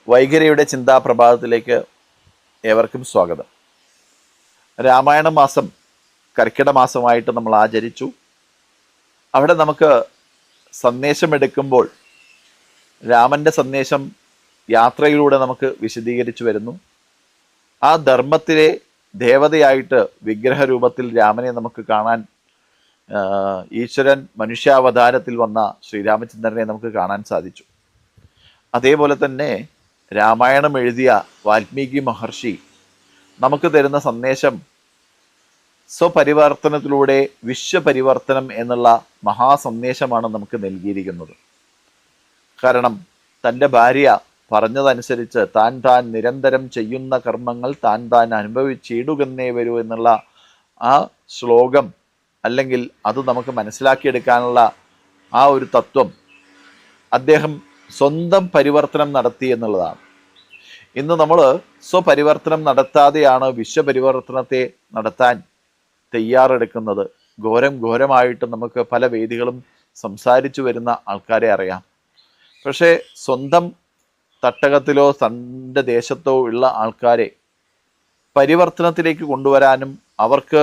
വൈഖരിയുടെ ചിന്താപ്രഭാതത്തിലേക്ക് ഏവർക്കും സ്വാഗതം. രാമായണ മാസം കർക്കിട മാസമായിട്ട് നമ്മൾ ആചരിച്ചു. അവിടെ നമുക്ക് സന്ദേശമെടുക്കുമ്പോൾ രാമൻ്റെ സന്ദേശം യാത്രയിലൂടെ നമുക്ക് വിശദീകരിച്ചു വരുന്നു. ആ ധർമ്മത്തിലെ ദേവതയായിട്ട് വിഗ്രഹരൂപത്തിൽ രാമനെ നമുക്ക് കാണാൻ, ഈശ്വരൻ മനുഷ്യാവതാരത്തിൽ വന്ന ശ്രീരാമചന്ദ്രനെ നമുക്ക് കാണാൻ സാധിച്ചു. അതേപോലെ തന്നെ രാമായണം എഴുതിയ വാൽമീകി മഹർഷി നമുക്ക് തരുന്ന സന്ദേശം സ്വപരിവർത്തനത്തിലൂടെ വിശ്വപരിവർത്തനം എന്നുള്ള മഹാസന്ദേശമാണ് നമുക്ക് നൽകിയിരിക്കുന്നത്. കാരണം തൻ്റെ ഭാര്യ പറഞ്ഞതനുസരിച്ച് താൻ നിരന്തരം ചെയ്യുന്ന കർമ്മങ്ങൾ താൻ അനുഭവിച്ചിടുകന്നേ വരൂ എന്നുള്ള ആ ശ്ലോകം, അല്ലെങ്കിൽ അത് നമുക്ക് മനസ്സിലാക്കിയെടുക്കാനുള്ള ആ ഒരു തത്വം അദ്ദേഹം സ്വന്തം പരിവർത്തനം നടത്തി എന്നുള്ളതാണ്. ഇന്ന് നമ്മൾ സ്വപരിവർത്തനം നടത്താതെയാണ് വിശ്വപരിവർത്തനത്തെ നടത്താൻ തയ്യാറെടുക്കുന്നത്. ഘോരമായിട്ട് നമുക്ക് പല വേദികളും സംസാരിച്ചു വരുന്ന ആൾക്കാരെ അറിയാം. പക്ഷേ സ്വന്തം തട്ടകത്തിലോ തൻ്റെ ദേശത്തോ ഉള്ള ആൾക്കാരെ പരിവർത്തനത്തിലേക്ക് കൊണ്ടുവരാനും അവർക്ക്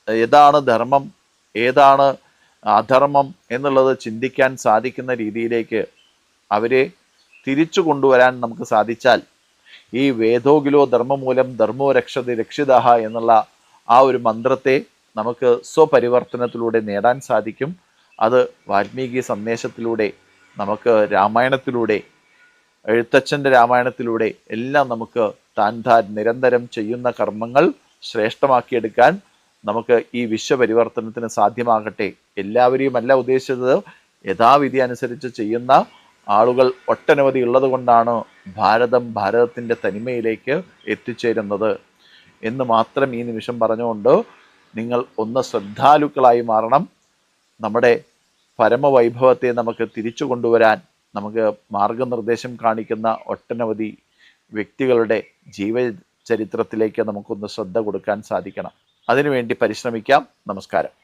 ഏതാണ് ധർമ്മം ഏതാണ് അധർമ്മം എന്നുള്ളത് ചിന്തിക്കാൻ സാധിക്കുന്ന രീതിയിലേക്ക് അവരെ തിരിച്ചു കൊണ്ടുവരാൻ നമുക്ക് സാധിച്ചാൽ ഈ വേദോകിലോ ധർമ്മമൂലം ധർമ്മോ രക്ഷതി രക്ഷിതഃ എന്നുള്ള ആ ഒരു മന്ത്രത്തെ നമുക്ക് സ്വപരിവർത്തനത്തിലൂടെ നേടാൻ സാധിക്കും. അത് വാൽമീകി സന്ദേശത്തിലൂടെ, നമുക്ക് രാമായണത്തിലൂടെ, എഴുത്തച്ഛൻ്റെ രാമായണത്തിലൂടെ എല്ലാം നമുക്ക് താൻ നിരന്തരം ചെയ്യുന്ന കർമ്മങ്ങൾ ശ്രേഷ്ഠമാക്കിയെടുക്കാൻ നമുക്ക് ഈ വിശ്വപരിവർത്തനത്തിന് സാധ്യമാകട്ടെ. എല്ലാവരെയും അല്ല ഉദ്ദേശിച്ചത്, യഥാവിധി അനുസരിച്ച് ചെയ്യുന്ന ആളുകൾ ഒട്ടനവധി ഉള്ളത് കൊണ്ടാണ് ഭാരതത്തിൻ്റെ തനിമയിലേക്ക് എത്തിച്ചേരുന്നത് എന്ന് മാത്രം ഈ നിമിഷം പറഞ്ഞുകൊണ്ട് നിങ്ങൾ ഒന്ന് ശ്രദ്ധാലുക്കളായി മാറണം. നമ്മുടെ പരമവൈഭവത്തെ നമുക്ക് തിരിച്ചു കൊണ്ടുവരാൻ നമുക്ക് മാർഗനിർദ്ദേശം കാണിക്കുന്ന ഒട്ടനവധി വ്യക്തികളുടെ ജീവചരിത്രത്തിലേക്ക് നമുക്കൊന്ന് ശ്രദ്ധ കൊടുക്കാൻ സാധിക്കണം. അതിനുവേണ്ടി പരിശ്രമിക്കാം. നമസ്കാരം.